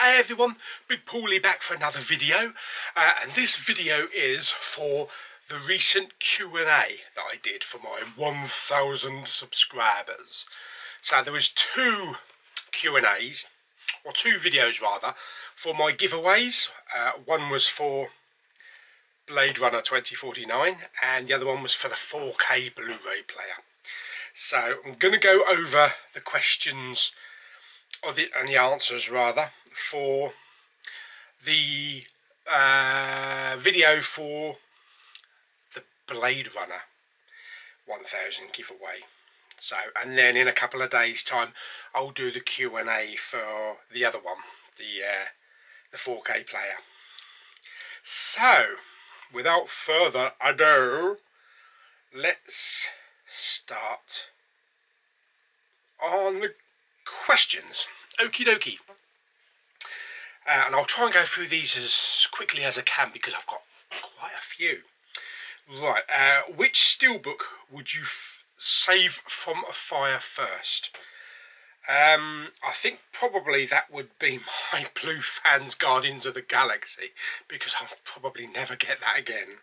Hey everyone, Big Pauly back for another video, and this video is for the recent Q&A that I did for my 1,000 subscribers. So there was two Q&As, or two videos rather, for my giveaways. One was for Blade Runner 2049 and the other one was for the 4K Blu-ray player. So I'm going to go over the questions and the answers rather for the video for the Blade Runner 1000 giveaway. So, and then in a couple of days time I'll do the Q&A for the other one, the 4K player. So without further ado, let's start on the questions. Okie dokie. And I'll try and go through these as quickly as I can because I've got quite a few. Right, which steelbook would you save from a fire first? I think probably that would be my Blue Fans Guardians of the Galaxy, because I'll probably never get that again.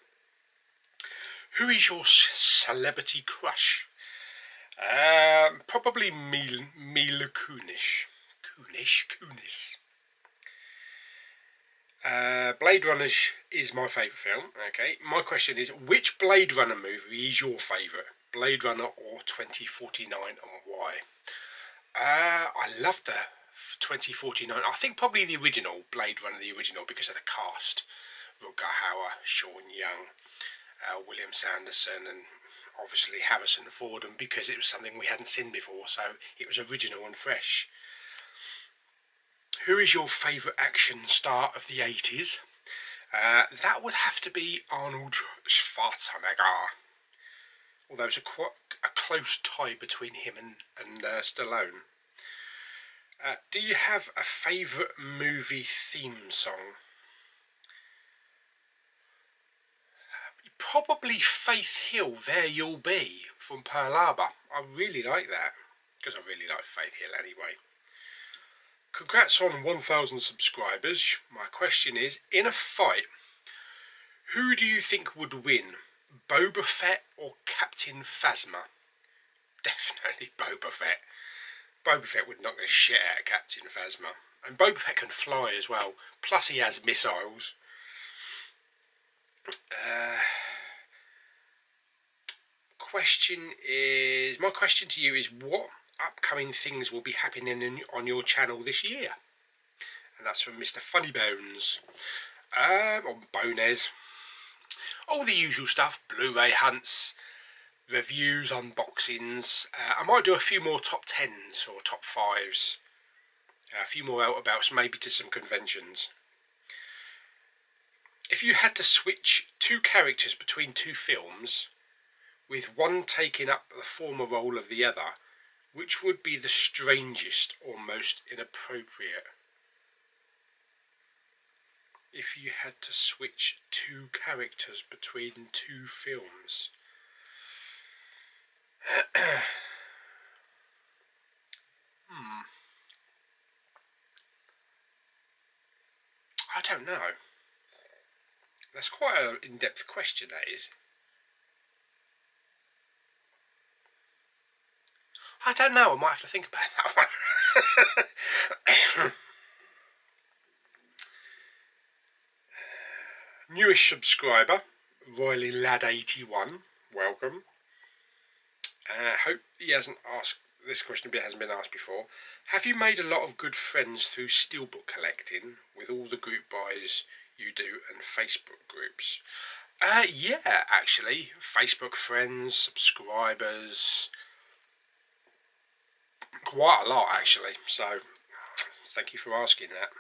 Who is your celebrity crush? Probably Mila Kunis. Kunis. Blade Runner is my favourite film. Okay, my question is, which Blade Runner movie is your favourite? Blade Runner or 2049, and why? I love the 2049. I think probably the original Blade Runner, the original, because of the cast. Rutger Hauer, Sean Young, William Sanderson, and obviously Harrison Ford, and because it was something we hadn't seen before, so it was original and fresh. Who is your favourite action star of the 80s? That would have to be Arnold Schwarzenegger, although it's a close tie between him and Stallone. Do you have a favourite movie theme song? Probably Faith Hill, There You'll Be, from Pearl Harbor. I really like that, because I really like Faith Hill anyway. Congrats on 1,000 subscribers. My question is, in a fight, who do you think would win, Boba Fett or Captain Phasma? Definitely Boba Fett. Boba Fett would knock the shit out of Captain Phasma. And Boba Fett can fly as well, plus he has missiles. My question to you is, what upcoming things will be happening on your channel this year? And that's from Mr. Funnybones, or Bones. All the usual stuff, Blu-ray hunts, reviews, unboxings. I might do a few more top 10s or top 5s, a few more outabouts, maybe to some conventions. If you had to switch two characters between two films, with one taking up the former role of the other, which would be the strangest or most inappropriate? If you had to switch two characters between two films. I don't know. That's quite an in-depth question, that is. I don't know, I might have to think about that one. Newish subscriber, Royally Lad 81, welcome. Hope he hasn't asked this question, but it hasn't been asked before. Have you made a lot of good friends through steelbook collecting with all the group buys you do and Facebook groups? Yeah, actually, Facebook friends, subscribers, quite a lot actually, so thank you for asking that.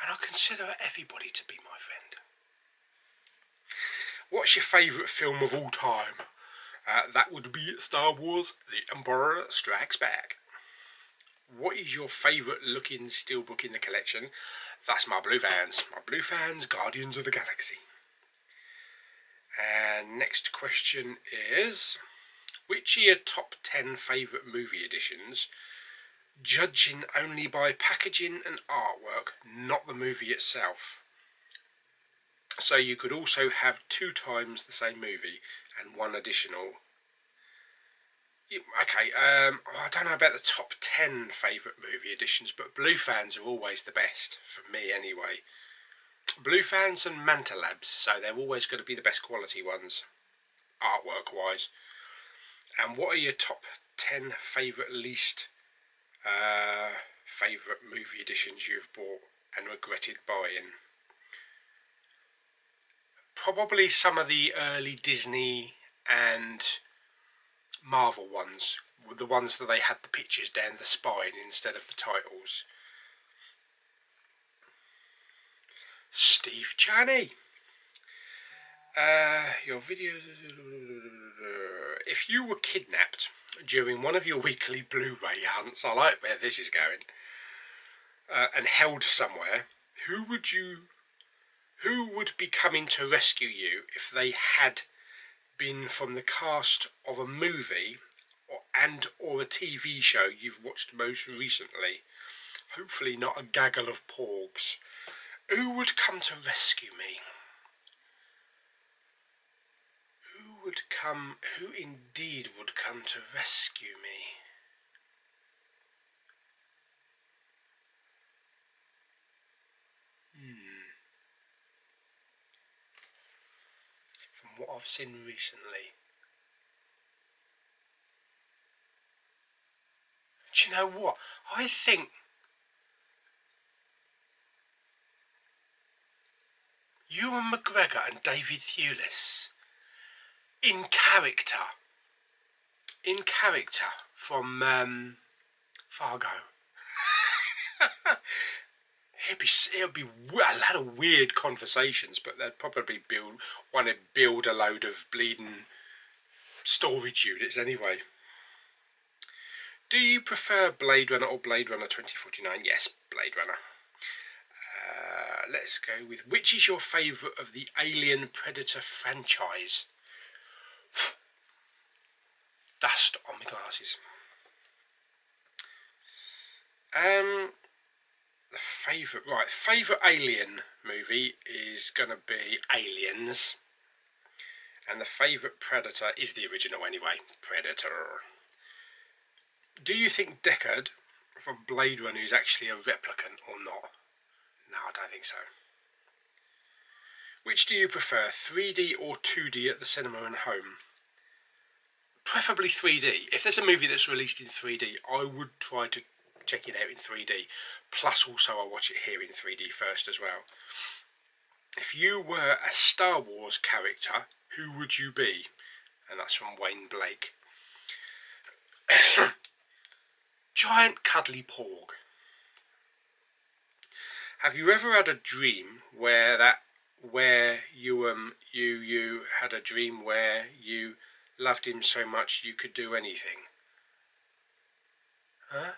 And I consider everybody to be my friend. What's your favourite film of all time? That would be Star Wars The Emperor Strikes Back. What is your favourite looking steelbook in the collection? That's my Blue Fans. My Blue Fans Guardians of the Galaxy. And next question is, which are your top 10 favourite movie editions? judging only by packaging and artwork, not the movie itself. So you could also have 2 times the same movie and 1 additional. Okay, I don't know about the top 10 favourite movie editions, but Blue Fans are always the best, for me anyway. Blue Fans and Manta Labs, so they're always going to be the best quality ones, artwork wise. And what are your top 10 favourite, least favourite movie editions you've bought and regretted buying? Probably some of the early Disney and Marvel ones, the ones that they had the pictures down the spine instead of the titles. Steve Chaney. Your video. If you were kidnapped during one of your weekly Blu-ray hunts, I like where this is going, and held somewhere, who would be coming to rescue you if they had been from the cast of a movie or a TV show you've watched most recently? Hopefully not a gaggle of porgs. Who would come to rescue me? Who indeed would come to rescue me? From what I've seen recently. Do you know what? I think Ewan McGregor and David Thewlis in character from Fargo. It'll be a lot of weird conversations, but they'd probably want to build a load of bleeding storage units anyway. Do you prefer Blade Runner or Blade Runner 2049? Yes, Blade Runner. Let's go with, which is your favourite of the Alien Predator franchise? Dust on my glasses. The favourite Alien movie is going to be Aliens. And the favourite Predator is the original anyway, Predator. Do you think Deckard from Blade Runner is actually a replicant or not? No, I don't think so. Which do you prefer, 3D or 2D at the cinema and home? Preferably 3D. If there's a movie that's released in 3D, I would try to check it out in 3D. Plus also I'll watch it here in 3D first as well. If you were a Star Wars character, who would you be? And that's from Wayne Blake. Giant cuddly porg. Have you ever had a dream where you had a dream where you loved him so much you could do anything? Huh?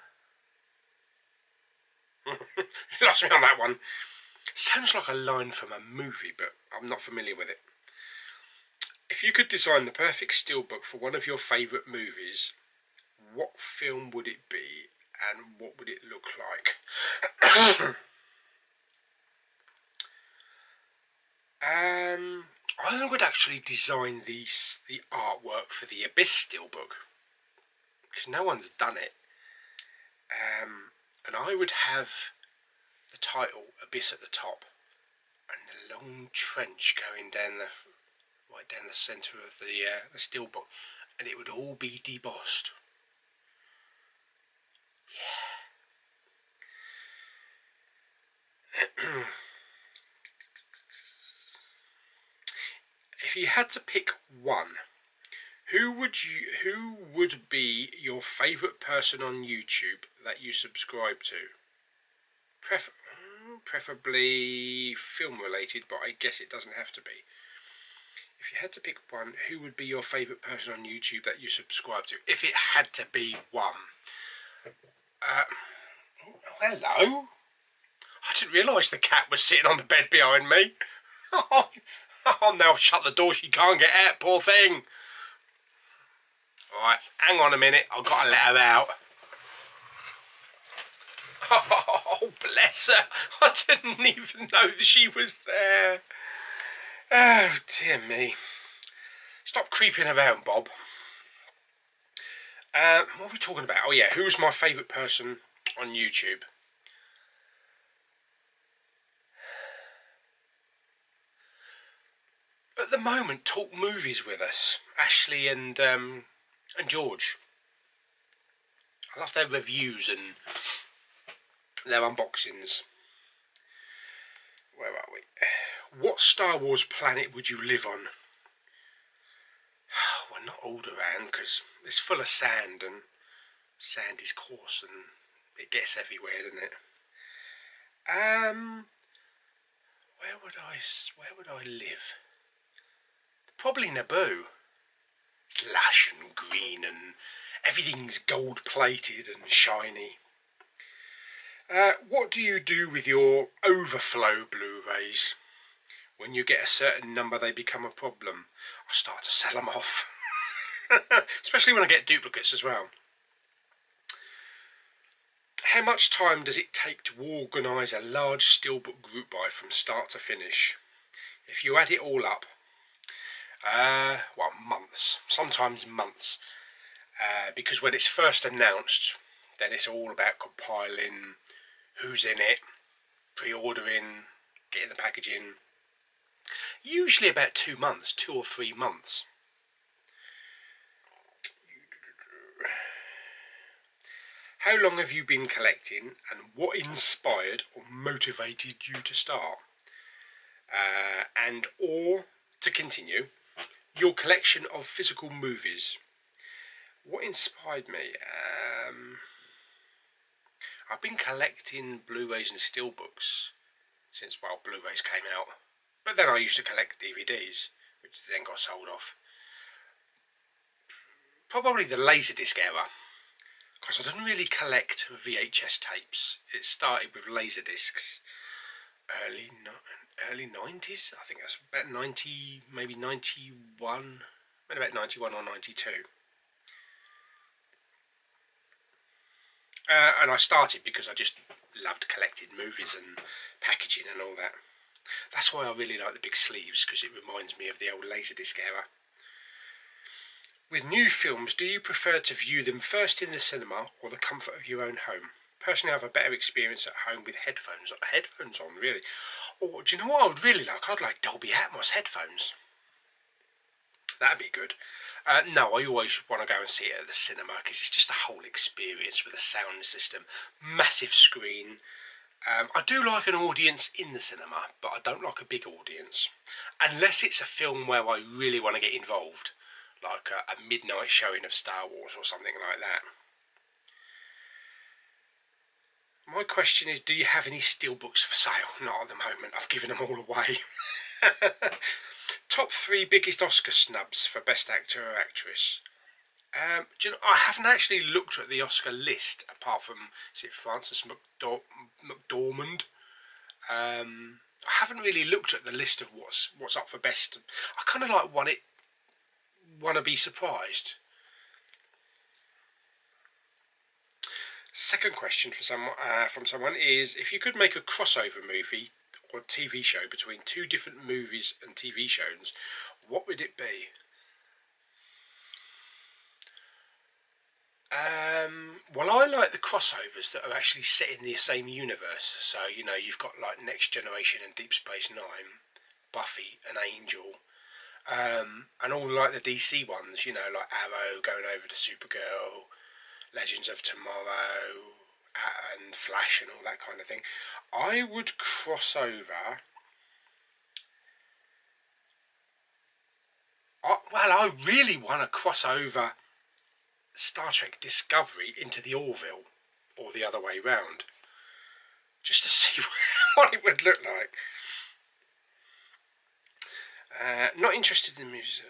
You lost me on that one. Sounds like a line from a movie, but I'm not familiar with it. If you could design the perfect steelbook for one of your favourite movies, what film would it be and what would it look like? I would actually design the artwork for the Abyss steelbook, because no one's done it. And I would have the title Abyss at the top and a long trench going down right down the centre of the steelbook, and it would all be debossed. Yeah. If you had to pick one, who would be your favourite person on YouTube that you subscribe to? Preferably film related, but I guess it doesn't have to be. If you had to pick one, who would be your favourite person on YouTube that you subscribe to? If it had to be one. Hello. I didn't realise the cat was sitting on the bed behind me. Oh, now I've shut the door, she can't get out, poor thing. Alright, hang on a minute, I've got to let her out. Oh, bless her. I didn't even know that she was there. Oh, dear me. Stop creeping around, Bob. What are we talking about? Oh, yeah, who's my favourite person on YouTube? At the moment, talk movies with us. Ashley and George. I love their reviews and their unboxings. Where are we? What Star Wars planet would you live on? Well, not Alderaan, because it's full of sand, and sand is coarse and it gets everywhere, doesn't it? Where would I live? Probably Naboo. It's lush and green and everything's gold plated and shiny. What do you do with your overflow Blu-rays? When you get a certain number, they become a problem. I start to sell them off. Especially when I get duplicates as well. How much time does it take to organise a large steelbook group buy from start to finish? If you add it all up, well, months, sometimes months, because when it's first announced, then it's all about compiling who's in it, pre-ordering, getting the packaging. Usually about 2 months, 2 or 3 months. How long have you been collecting, and what inspired or motivated you to start? Or to continue, your collection of physical movies. What inspired me? I've been collecting Blu-rays and steelbooks since, well, Blu-rays came out. But then I used to collect DVDs, which then got sold off. Probably the Laserdisc era, because I didn't really collect VHS tapes. It started with Laserdiscs, early 90s. I think that's about 90, maybe 91, maybe about 91 or 92. And I started because I just loved collecting movies and packaging and all that. That's why I really like the big sleeves, because it reminds me of the old Laserdisc era. With new films, do you prefer to view them first in the cinema or the comfort of your own home? Personally, I have a better experience at home with headphones on, really. Or, do you know what I would really like? I'd like Dolby Atmos headphones. That'd be good. No, I always want to go and see it at the cinema, because it's just the whole experience with the sound system. Massive screen. I do like an audience in the cinema, but I don't like a big audience. Unless it's a film where I really want to get involved. Like a midnight showing of Star Wars or something like that. My question is, do you have any steelbooks for sale? Not at the moment, I've given them all away. Top 3 biggest Oscar snubs for Best Actor or Actress. Do you know, I haven't actually looked at the Oscar list, apart from, is it Frances McDormand? I haven't really looked at the list of what's up for Best. I kind of like want to be surprised. Second question from someone is, if you could make a crossover movie or TV show between 2 different movies and TV shows, what would it be? Well, I like the crossovers that are actually set in the same universe. So, you know, you've got like Next Generation and Deep Space Nine, Buffy and Angel, and all like the DC ones, you know, like Arrow going over to Supergirl, Legends of Tomorrow, and Flash and all that kind of thing. I would cross over. I really want to cross over Star Trek Discovery into the Orville, or the other way round, just to see what it would look like. Not interested in music.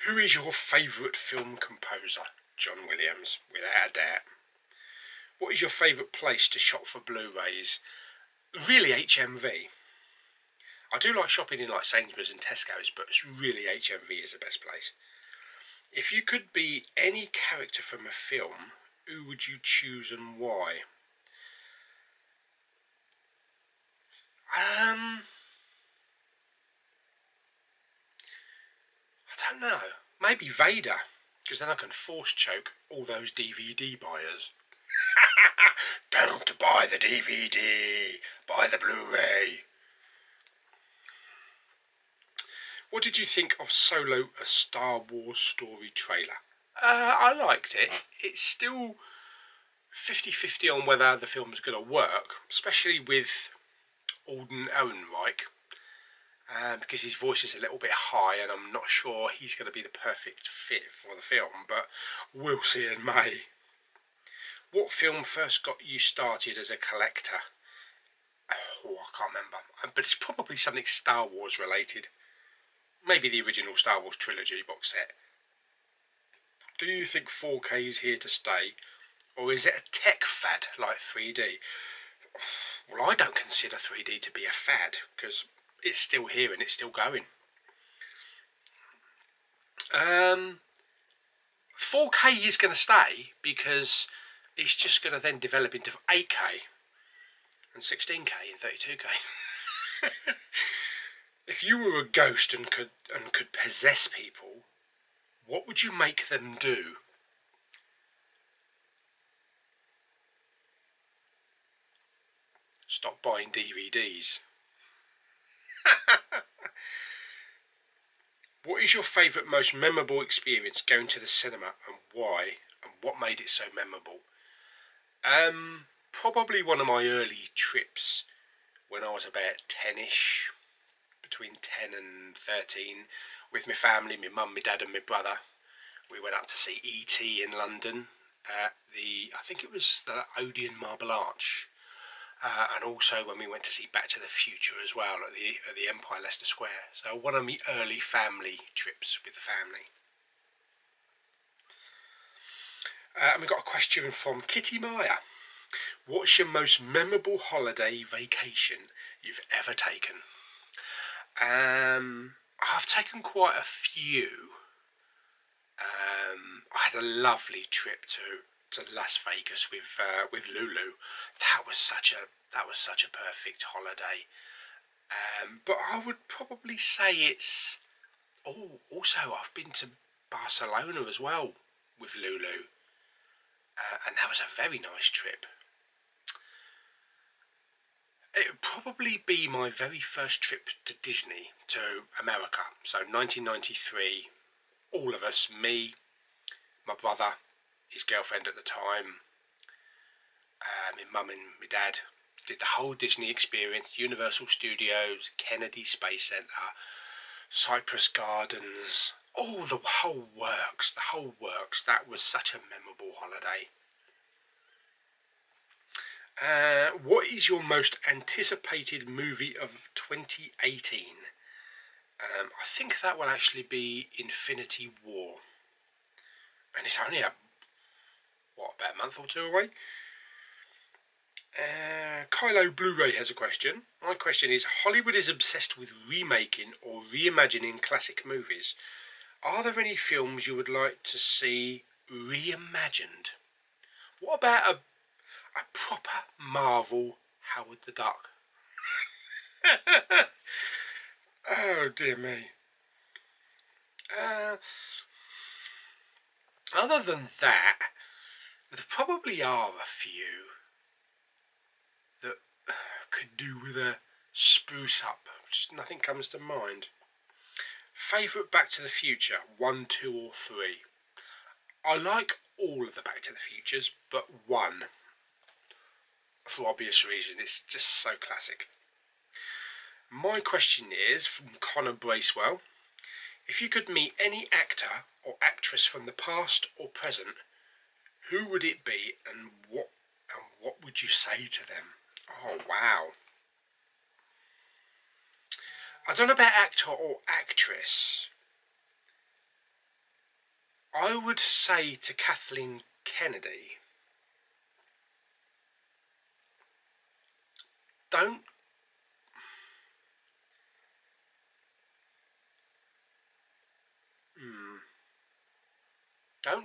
Who is your favourite film composer? John Williams, without a doubt. What is your favourite place to shop for Blu-rays? Really HMV. I do like shopping in like Sainsbury's and Tesco's, but it's really HMV is the best place. If you could be any character from a film, who would you choose and why? I don't know. Maybe Vader, because then I can force choke all those DVD buyers. Don't buy the DVD, buy the Blu-ray. What did you think of Solo, a Star Wars story trailer? I liked it. It's still 50-50 on whether the film's going to work, especially with Alden Ehrenreich, because his voice is a little bit high and I'm not sure he's going to be the perfect fit for the film, but we'll see in May. What film first got you started as a collector? Oh, I can't remember, but it's probably something Star Wars related. Maybe the original Star Wars trilogy box set. Do you think 4K is here to stay, or is it a tech fad like 3D? Well, I don't consider 3D to be a fad, because it's still here and it's still going. 4K is going to stay, because it's just going to then develop into 8K and 16K and 32K. If you were a ghost and could possess people, what would you make them do? Stop buying DVDs. What is your favourite, most memorable experience going to the cinema, and why? And what made it so memorable? Probably one of my early trips when I was about 10ish, between 10 and 13, with my family, my mum, my dad and my brother. We went up to see E.T. in London at I think it was the Odeon Marble Arch. And also when we went to see Back to the Future as well at the Empire Leicester Square. So one of my early family trips with the family. And we got a question from Kitty Meyer. What's your most memorable holiday vacation you've ever taken? I've taken quite a few. I had a lovely trip to Las Vegas with Lulu. That was such a perfect holiday. But I would probably say it's. Oh, also I've been to Barcelona as well with Lulu, and that was a very nice trip. It would probably be my very first trip to Disney, to America. So 1993, all of us, me, my brother, his girlfriend at the time, my mum and my dad, did the whole Disney experience, Universal Studios, Kennedy Space Centre, Cypress Gardens, the whole works. That was such a memorable holiday. What is your most anticipated movie of 2018? I think that will actually be Infinity War. And it's only about a month or two away? Kylo Blu-ray has a question. My question is, Hollywood is obsessed with remaking or reimagining classic movies. Are there any films you would like to see reimagined? What about a proper Marvel Howard the Duck? Oh dear me. Other than that, there probably are a few that could do with a spruce up. Just nothing comes to mind. Favourite Back to the Future, 1, 2 or 3? I like all of the Back to the Futures, but 1. For obvious reasons, it's just so classic. My question is, from Connor Bracewell, if you could meet any actor or actress from the past or present, who would it be and what would you say to them? Oh wow. I don't know about actor or actress. I would say to Kathleen Kennedy, don't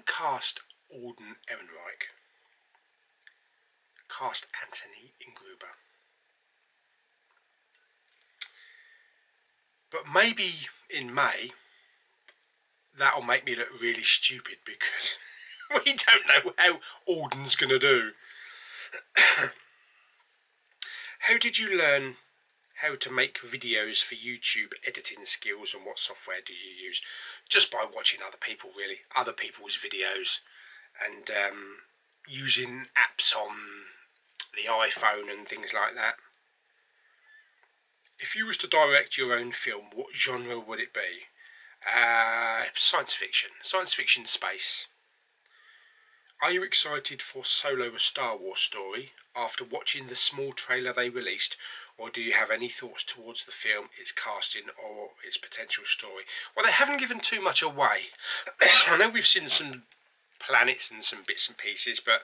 cast Alden Ehrenreich. cast Anthony Ingruber. But maybe in May, that'll make me look really stupid because we don't know how Alden's going to do. How did you learn how to make videos for YouTube editing skills, and what software do you use? Just by watching other people, really. Other people's videos and using apps on the iPhone and things like that. If you was to direct your own film, what genre would it be? Science fiction space. Are you excited for Solo: A Star Wars Story after watching the small trailer they released, or do you have any thoughts towards the film, its casting or its potential story? Well, they haven't given too much away. I know we've seen some planets and some bits and pieces, but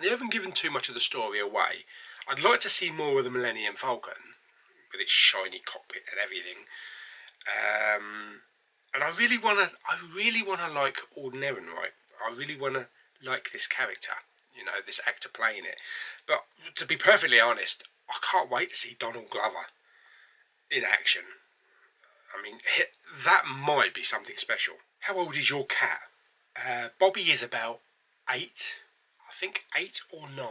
they haven't given too much of the story away. I'd like to see more of the Millennium Falcon with its shiny cockpit and everything. And I really want to like Alden Ehrenreich. I really want to like this character, you know, this actor playing it. But to be perfectly honest, I can't wait to see Donald Glover in action. I mean, that might be something special. How old is your cat? Bobby is about 8. I think 8 or 9.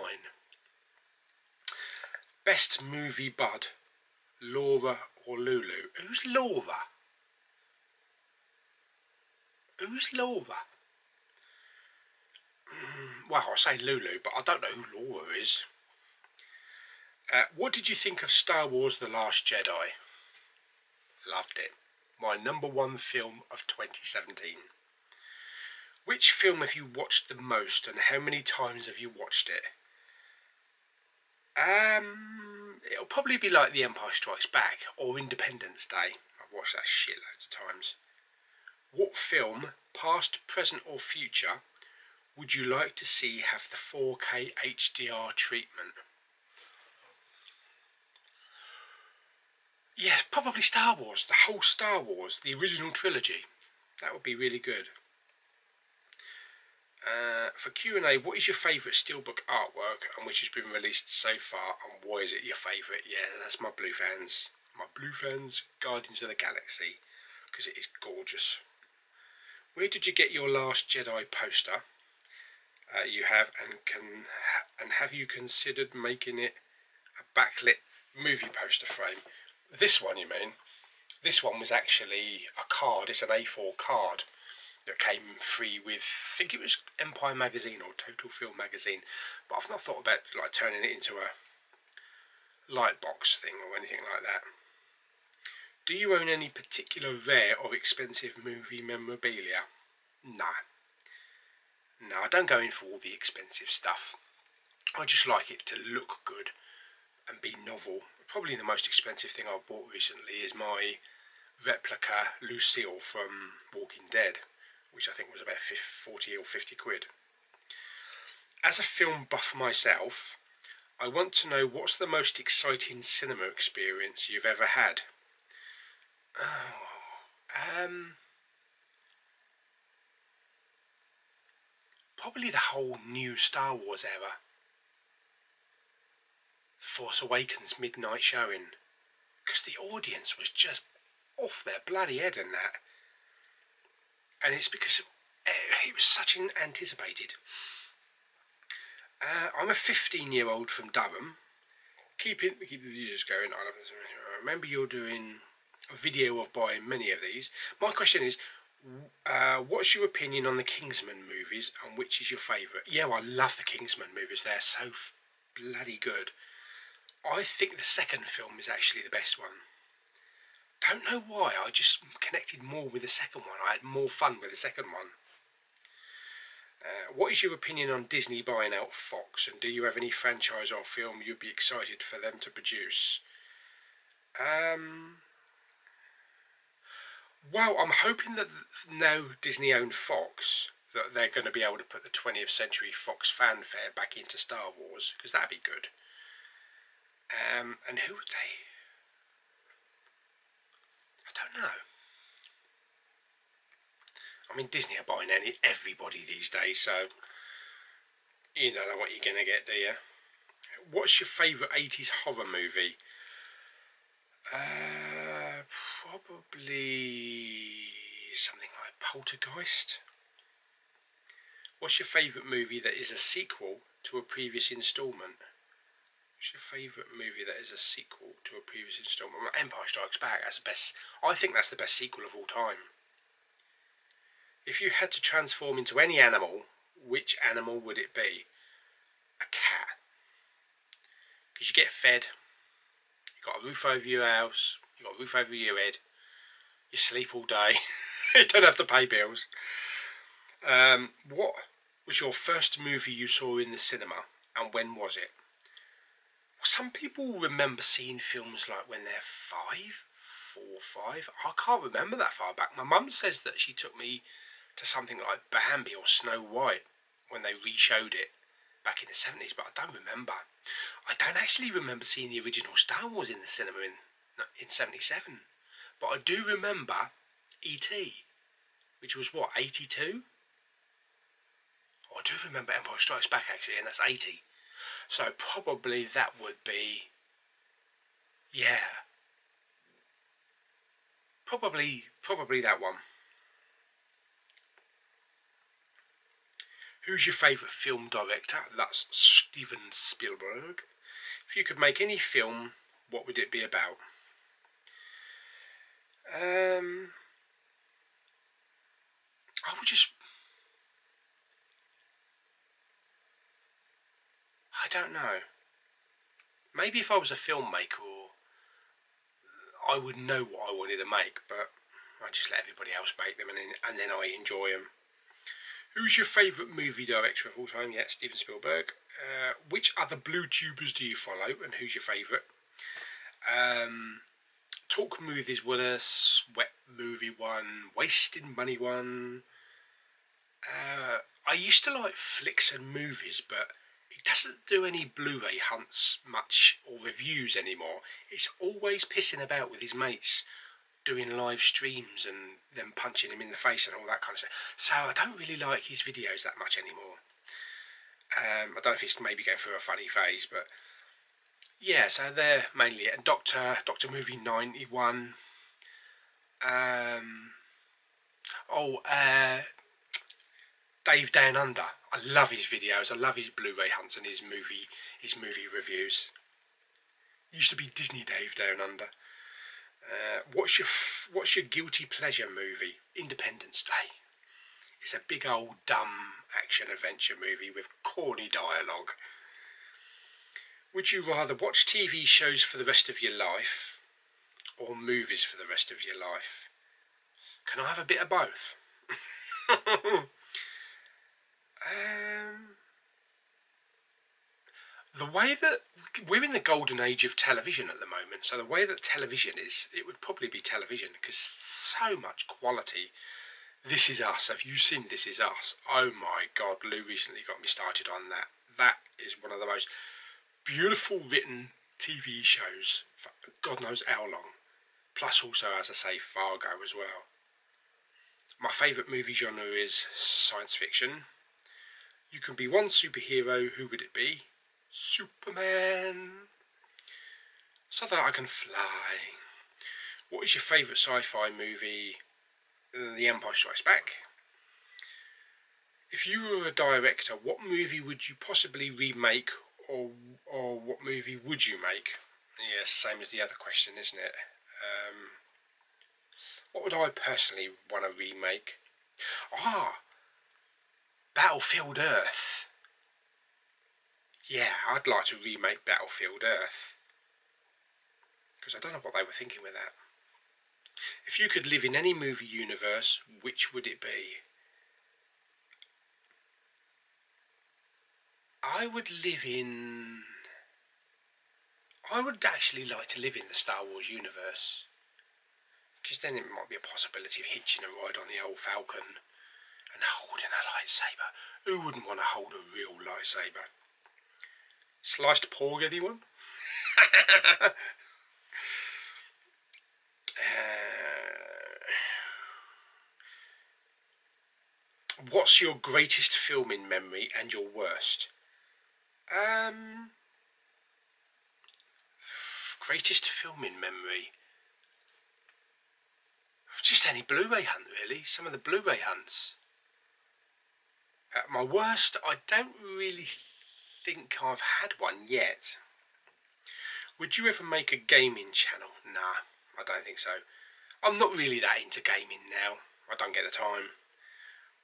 Best movie bud, Laura or Lulu? Who's Laura? Who's Laura? Well, I say Lulu, but I don't know who Laura is. What did you think of Star Wars: The Last Jedi? Loved it. My #1 film of 2017. Which film have you watched the most, and how many times have you watched it? It'll probably be like The Empire Strikes Back or Independence Day. I've watched that shitloads of times. What film, past, present or future, would you like to see have the 4K HDR treatment? Yes, probably Star Wars. The whole Star Wars, the original trilogy. That would be really good. For Q&A, what is your favourite steelbook artwork and which has been released so far, and why is it your favourite? Yeah, that's my Blue Fans. My Blue Fans Guardians of the Galaxy, because it is gorgeous. Where did you get your Last Jedi poster? You have, and have you considered making it a backlit movie poster frame? This one, you mean? This one was actually a card. It's an A4 card that came free with, I think it was Empire magazine or Total Film magazine, but I've not thought about like turning it into a light box thing or anything like that. Do you own any particular rare or expensive movie memorabilia? No, I don't go in for all the expensive stuff. I just like it to look good and be novel. Probably the most expensive thing I've bought recently is my replica Lucille from Walking Dead, which I think was about 40 or 50 quid. As a film buff myself, I want to know what's the most exciting cinema experience you've ever had? Probably the whole new Star Wars era. Force Awakens midnight showing. Because the audience was just off their bloody head in that. And it's because it was such an anticipated. I'm a 15-year-old from Durham. Keep the videos going. I remember you're doing a video of buying many of these. My question is, what's your opinion on the Kingsman movies, and which is your favourite? Yeah, well, I love the Kingsman movies. They're so bloody good. I think the second film is actually the best one. Don't know why, I just connected more with the second one. I had more fun with the second one. What is your opinion on Disney buying out Fox, and do you have any franchise or film you'd be excited for them to produce? Well, I'm hoping that now Disney own Fox, that they're going to be able to put the 20th Century Fox fanfare back into Star Wars, because that'd be good. And who would they? I don't know. I mean, Disney are buying everybody these days, so you don't know what you're going to get, do you? What's your favourite 80s horror movie? Probably something like Poltergeist. What's your favourite movie that is a sequel to a previous instalment? What's your favourite movie that is a sequel to a previous instalment? Empire Strikes Back. That's the best. I think that's the best sequel of all time. If you had to transform into any animal, which animal would it be? A cat. Because you get fed, you got a roof over your house, you got a roof over your head, you sleep all day, you don't have to pay bills. What was your first movie you saw in the cinema, and when was it? Well, some people remember seeing films like when they're 4 or 5. I can't remember that far back. My mum says that she took me to something like Bambi or Snow White when they re-showed it back in the 70s, but I don't remember. I don't actually remember seeing the original Star Wars in the cinema in 77, but I do remember E.T., which was what, 82? Oh, I do remember Empire Strikes Back actually, and that's 80. So probably that would be, yeah, probably that one. Who's your favourite film director? That's Steven Spielberg. If you could make any film, what would it be about? I would just... I don't know. Maybe if I was a filmmaker, I would know what I wanted to make, but I just let everybody else make them and then I enjoy them. Who's your favourite movie director of all time? Yeah, Steven Spielberg. Which other blue tubers do you follow, and who's your favourite? Talk Movies with Us, Wet Movie one, Wasting Money one. I used to like Flicks and Movies, but it doesn't do any Blu-ray hunts much or reviews anymore. It's always pissing about with his mates, doing live streams and them punching him in the face and all that kind of stuff. So I don't really like his videos that much anymore. I don't know if he's maybe going through a funny phase, but yeah, so they're mainly it. And Doctor Movie 91. Dave Down Under. I love his videos. I love his Blu-ray hunts and his movie reviews. Used to be Disney Dave Down Under. What's your guilty pleasure movie? Independence Day. It's a big old dumb action adventure movie with corny dialogue. Would you rather watch TV shows for the rest of your life or movies for the rest of your life? Can I have a bit of both? The way that we're in the golden age of television at the moment, so the way that television is, it would probably be television, because so much quality. This Is Us. Have you seen This Is Us? Oh my God, Lou recently got me started on that. That is one of the most beautiful written TV shows for God knows how long. Plus also, as I say, Fargo as well. My favourite movie genre is science fiction. You can be one superhero, who would it be? Superman. So that I can fly. What is your favourite sci-fi movie? The Empire Strikes Back. If you were a director, what movie would you possibly remake, or what movie would you make? Yeah, it's the same as the other question, isn't it? What would I personally want to remake? Battlefield Earth. Yeah, I'd like to remake Battlefield Earth, because I don't know what they were thinking with that. If you could live in any movie universe, which would it be? I would actually like to live in the Star Wars universe, because then it might be a possibility of hitching a ride on the old Falcon and holding a lightsaber. Who wouldn't want to hold a real lightsaber? Sliced pork, anyone? What's your greatest film in memory and your worst? Greatest filming memory. Just any Blu-ray hunt, really. Some of the Blu-ray hunts. My worst, I don't really think I've had one yet. Would you ever make a gaming channel? Nah, I don't think so. I'm not really that into gaming now. I don't get the time.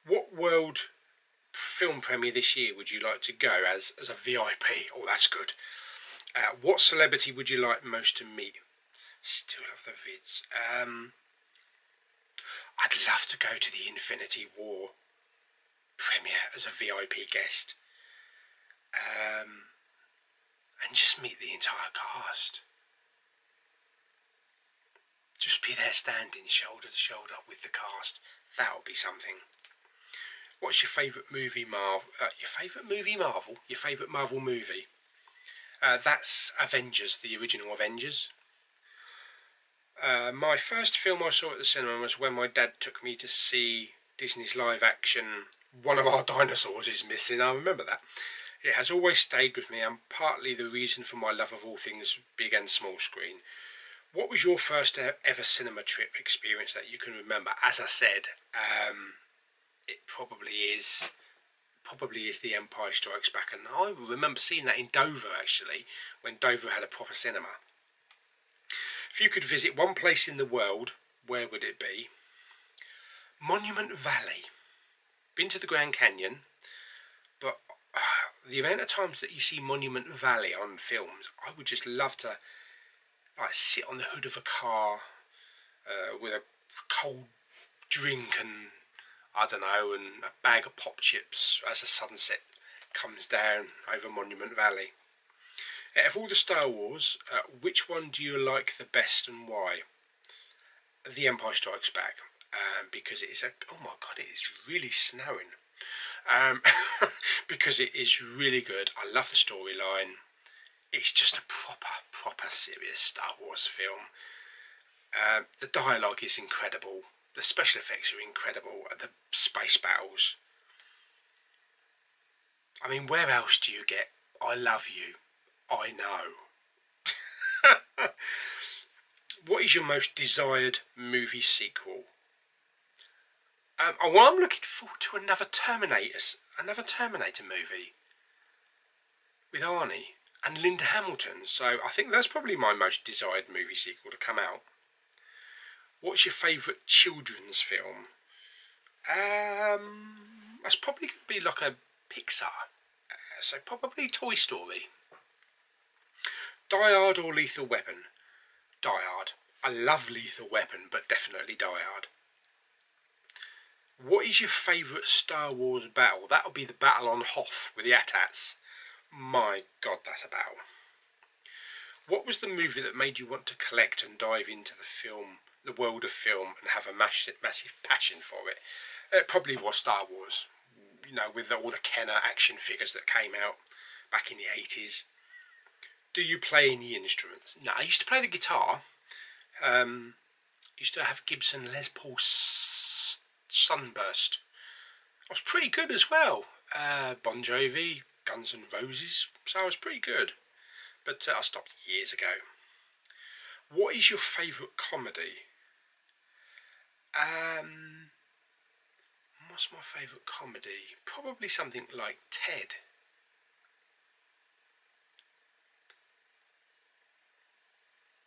What world film premiere this year would you like to go as a VIP? Oh, that's good. What celebrity would you like most to meet? Still love the vids. I'd love to go to the Infinity War premiere as a VIP guest. And just meet the entire cast. Just be there standing shoulder to shoulder with the cast. That would be something. What's your favourite movie Marvel? Your favourite Marvel movie? That's Avengers, the original Avengers. My first film I saw at the cinema was when my dad took me to see Disney's live action One of Our Dinosaurs Is Missing. I remember that. It has always stayed with me and partly the reason for my love of all things big and small screen. What was your first ever cinema trip experience that you can remember? As I said, it probably is The Empire Strikes Back, and I remember seeing that in Dover actually, when Dover had a proper cinema. If you could visit one place in the world, where would it be? Monument Valley. Been to the Grand Canyon, but the amount of times that you see Monument Valley on films, I would just love to like sit on the hood of a car with a cold drink and I don't know, and a bag of pop chips as the sunset comes down over Monument Valley. Out of all the Star Wars, which one do you like the best and why? The Empire Strikes Back, because it is oh my god, it is really snowing. Because it is really good. I love the storyline. It's just a proper serious Star Wars film. The dialogue is incredible. The special effects are incredible. The space battles. I mean, where else do you get I love you, I know? What is your most desired movie sequel? Well, I'm looking forward to another Terminator movie with Arnie and Linda Hamilton. So I think that's probably my most desired movie sequel to come out. What's your favourite children's film? That's probably going to be like a Pixar. So probably Toy Story. Die Hard or Lethal Weapon? Die Hard. I love Lethal Weapon, but definitely Die Hard. What is your favourite Star Wars battle? That'll be the battle on Hoth with the AT-ATs. My god, that's a battle. What was the movie that made you want to collect and dive into the world of film, and have a massive passion for it? It probably was Star Wars. You know, with all the Kenner action figures that came out back in the 80s. Do you play any instruments? No, I used to play the guitar. Used to have Gibson Les Paul Sunburst. I was pretty good as well. Bon Jovi, Guns N' Roses, so I was pretty good. But I stopped years ago. What is your favourite comedy? What's my favourite comedy? Probably something like Ted.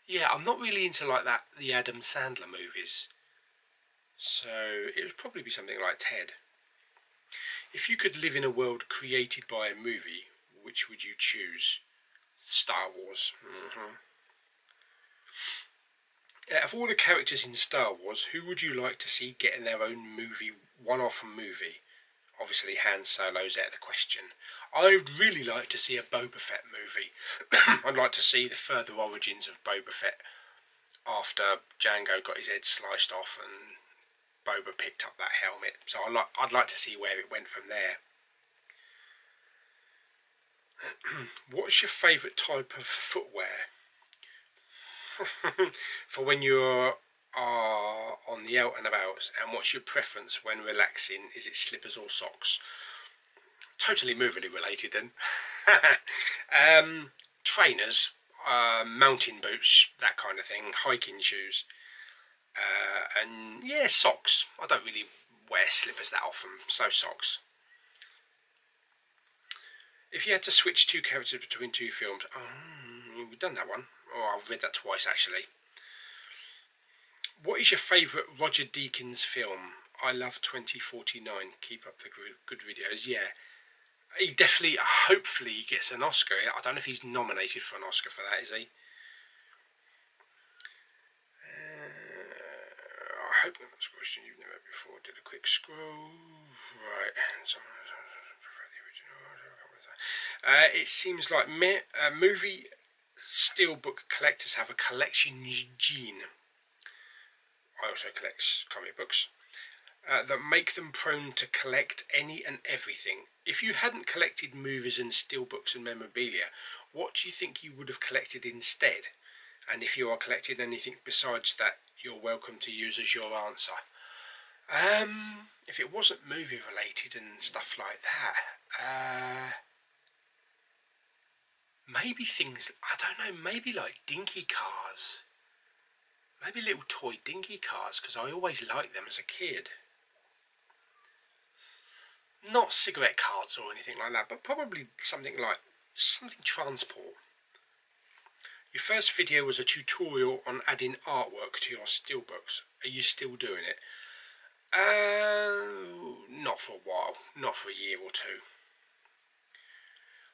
Yeah, I'm not really into like that, the Adam Sandler movies. So it would probably be something like Ted. If you could live in a world created by a movie, which would you choose? Star Wars. Out of all the characters in Star Wars, who would you like to see getting their own movie, one-off movie? Obviously Han Solo's out of the question. I'd really like to see a Boba Fett movie. I'd like to see the further origins of Boba Fett after Django got his head sliced off and Boba picked up that helmet. So I'd like to see where it went from there. What's your favourite type of footwear? For when you are on the out and about, and what's your preference when relaxing? Is it slippers or socks? Totally movily related then. Trainers. mountain boots, that kind of thing, hiking shoes, and yeah, socks. I don't really wear slippers that often, so socks. If you had to switch two characters between two films, we've done that one. Oh, I've read that twice actually. What is your favourite Roger Deakins film? I love 2049. Keep up the good videos. Yeah, he definitely, hopefully he gets an Oscar. I don't know if he's nominated for an Oscar for that, is he? I hope that's a question you've never before. Did a quick scroll. Right. It seems like movie steelbook collectors have a collection gene. I also collect comic books that make them prone to collect any and everything. If you hadn't collected movies and steelbooks and memorabilia, what do you think you would have collected instead? And if you are collecting anything besides that, you're welcome to use as your answer. If it wasn't movie related and stuff like that, maybe things, I don't know, maybe like dinky cars. Maybe little toy dinky cars, because I always liked them as a kid. Not cigarette cards or anything like that, but probably something transport. Your first video was a tutorial on adding artwork to your steelbooks. Are you still doing it? Not for a while, not for a year or two.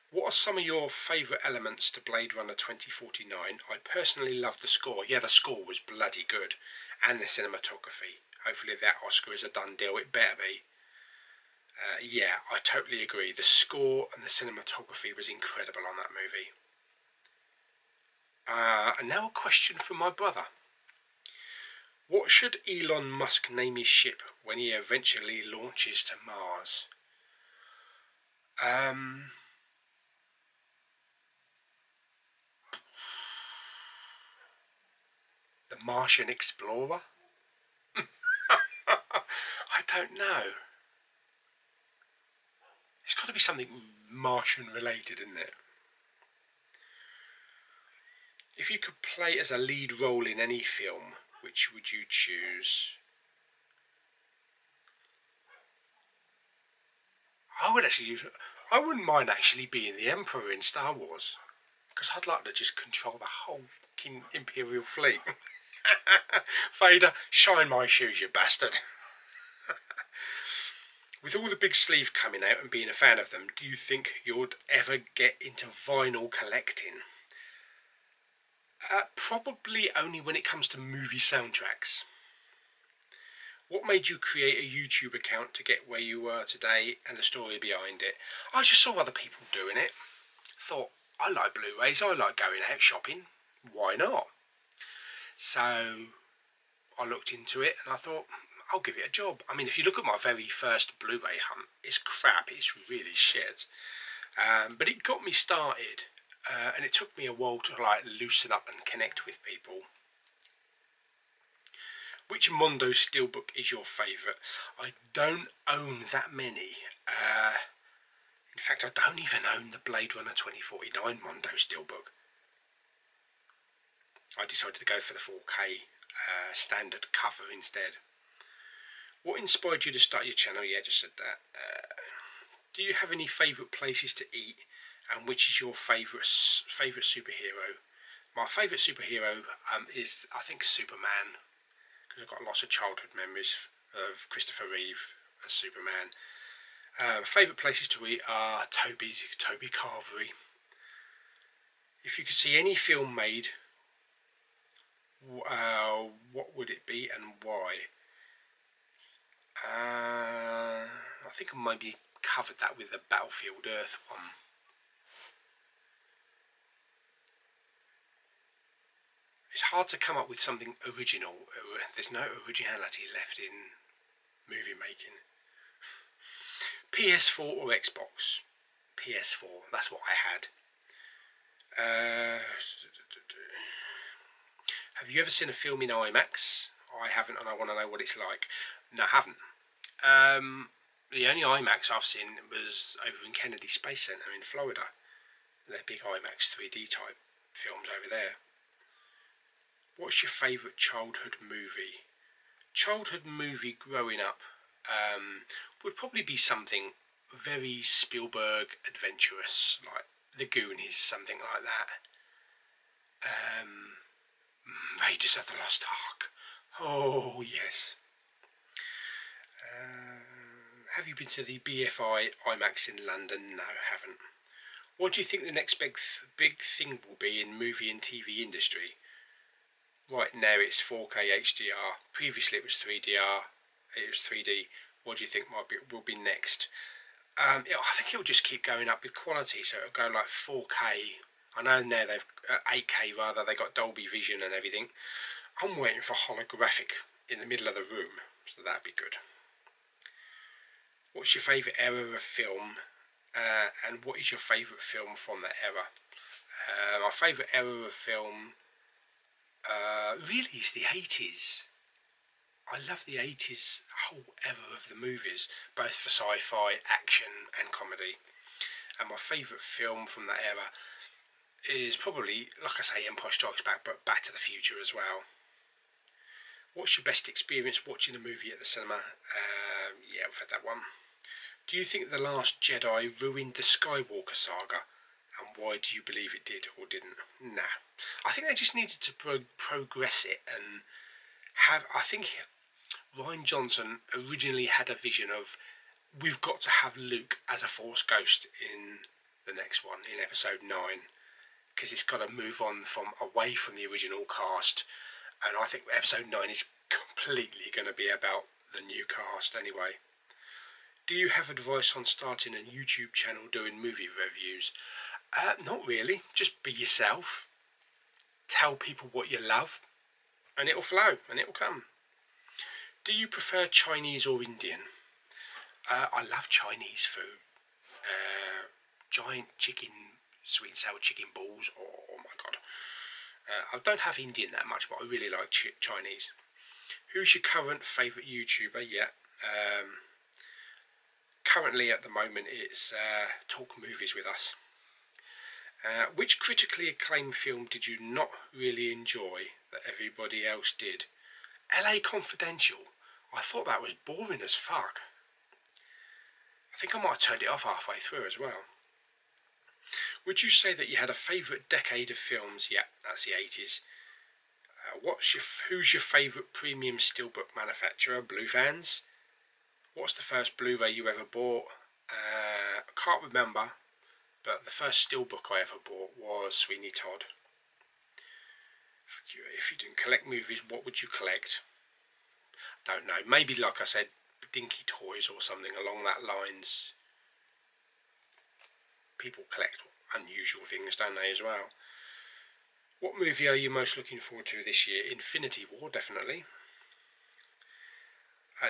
What are some of your favourite elements to Blade Runner 2049? I personally love the score. Yeah, the score was bloody good. And the cinematography. Hopefully that Oscar is a done deal. It better be. Yeah, I totally agree. The score and the cinematography was incredible on that movie. And now a question from my brother. What should Elon Musk name his ship when he eventually launches to Mars? The Martian Explorer? I don't know. It's got to be something Martian related, isn't it? If you could play as a lead role in any film, which would you choose? I wouldn't mind actually being the Emperor in Star Wars, because I'd like to just control the whole fucking Imperial fleet. Vader, shine my shoes, you bastard. With all the big sleeve coming out and being a fan of them, do you think you'd ever get into vinyl collecting? Probably only when it comes to movie soundtracks. What made you create a YouTube account to get where you were today and the story behind it? I just saw other people doing it. Thought, I like Blu-rays, I like going out shopping. Why not? So I looked into it and I thought, I'll give it a job. I mean, if you look at my very first Blu-ray hunt, it's crap, it's really shit. But it got me started, and it took me a while to like loosen up and connect with people. Which Mondo steelbook is your favourite? I don't own that many. In fact, I don't even own the Blade Runner 2049 Mondo steelbook. I decided to go for the 4K standard cover instead. What inspired you to start your channel? Yeah, just said that. Do you have any favourite places to eat? And which is your favourite superhero? My favourite superhero is, I think, Superman. Because I've got lots of childhood memories of Christopher Reeve as Superman. Favourite places to eat are Toby Carvery. If you could see any film made, what would it be and why? I think I maybe covered that with the Battlefield Earth one. It's hard to come up with something original. There's no originality left in movie making. PS4 or Xbox? PS4, that's what I had. Have you ever seen a film in IMAX? I haven't, and I want to know what it's like. No, I haven't. The only IMAX I've seen was over in Kennedy Space Center in Florida. Their big IMAX 3D type films over there. What's your favourite childhood movie? Childhood movie growing up would probably be something very Spielberg adventurous, like The Goonies, something like that. Raiders of the Lost Ark. Oh yes. Have you been to the BFI IMAX in London? No, haven't. What do you think the next big thing will be in movie and TV industry? Right now it's 4K HDR. Previously it was 3DR. It was 3D. What do you think will be next? I think it will just keep going up with quality. So it'll go like 4K. I know now they've 8K rather. They got Dolby Vision and everything. I'm waiting for holographic in the middle of the room, so that'd be good. What's your favourite era of film, and what is your favourite film from that era? My favourite era of film really is the 80s. I love the 80s whole era of the movies, both for sci-fi, action and comedy. And my favourite film from that era is probably, like I say, Empire Strikes Back, but Back to the Future as well. What's your best experience watching a movie at the cinema? Yeah, we've had that one. Do you think The Last Jedi ruined the Skywalker saga? And why do you believe it did or didn't? Nah. I think they just needed to progress it and have... I think Rian Johnson originally had a vision of, we've got to have Luke as a Force ghost in the next one, in episode 9. Because it's got to move on away from the original cast. And I think episode 9 is completely going to be about the new cast anyway. Do you have advice on starting a YouTube channel doing movie reviews? Not really. Just be yourself. Tell people what you love. And it'll flow and it'll come. Do you prefer Chinese or Indian? I love Chinese food. Giant chicken, sweet and sour chicken balls. Oh my god. I don't have Indian that much, but I really like Chinese. Who's your current favourite YouTuber? Yeah. Currently at the moment it's Talk Movies With Us. Which critically acclaimed film did you not really enjoy that everybody else did? LA Confidential. I thought that was boring as fuck. I think I might have turned it off halfway through as well. Would you say that you had a favourite decade of films? Yeah, that's the 80s. Who's your favourite premium steelbook manufacturer? Blue Fans. What's the first Blu-ray you ever bought? I can't remember, but the first steelbook I ever bought was Sweeney Todd. If you didn't collect movies, what would you collect? Don't know. Maybe, like I said, dinky toys or something along that lines. People collect unusual things, don't they, as well? What movie are you most looking forward to this year? Infinity War, definitely.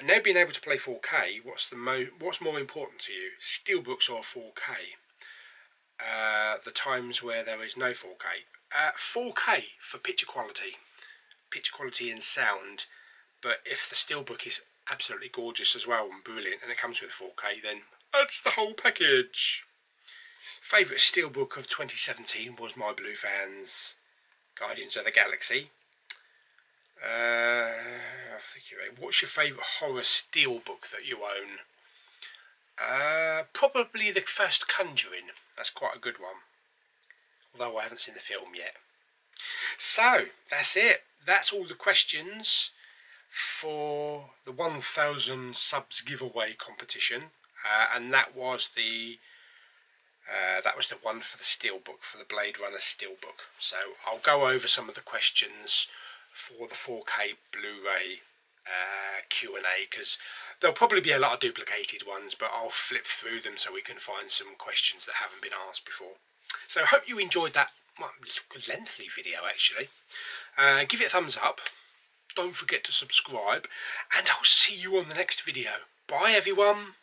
Now being able to play 4K, what's more important to you, steelbooks or 4K? The times where there is no 4K. 4K for picture quality and sound. But if the steelbook is absolutely gorgeous as well and brilliant, and it comes with 4K, then that's the whole package. Favourite steelbook of 2017 was my Blue Fans Guardians of the Galaxy. What's your favourite horror steelbook that you own? Probably the first Conjuring. That's quite a good one. Although I haven't seen the film yet. So, that's it. That's all the questions for the 1000 subs giveaway competition. And that was the one for the steelbook, for the Blade Runner steelbook. So I'll go over some of the questions for the 4K Blu-ray Q&A, because there'll probably be a lot of duplicated ones, but I'll flip through them so we can find some questions that haven't been asked before. So I hope you enjoyed that lengthy video actually. Give it a thumbs up, don't forget to subscribe, and I'll see you on the next video. Bye everyone.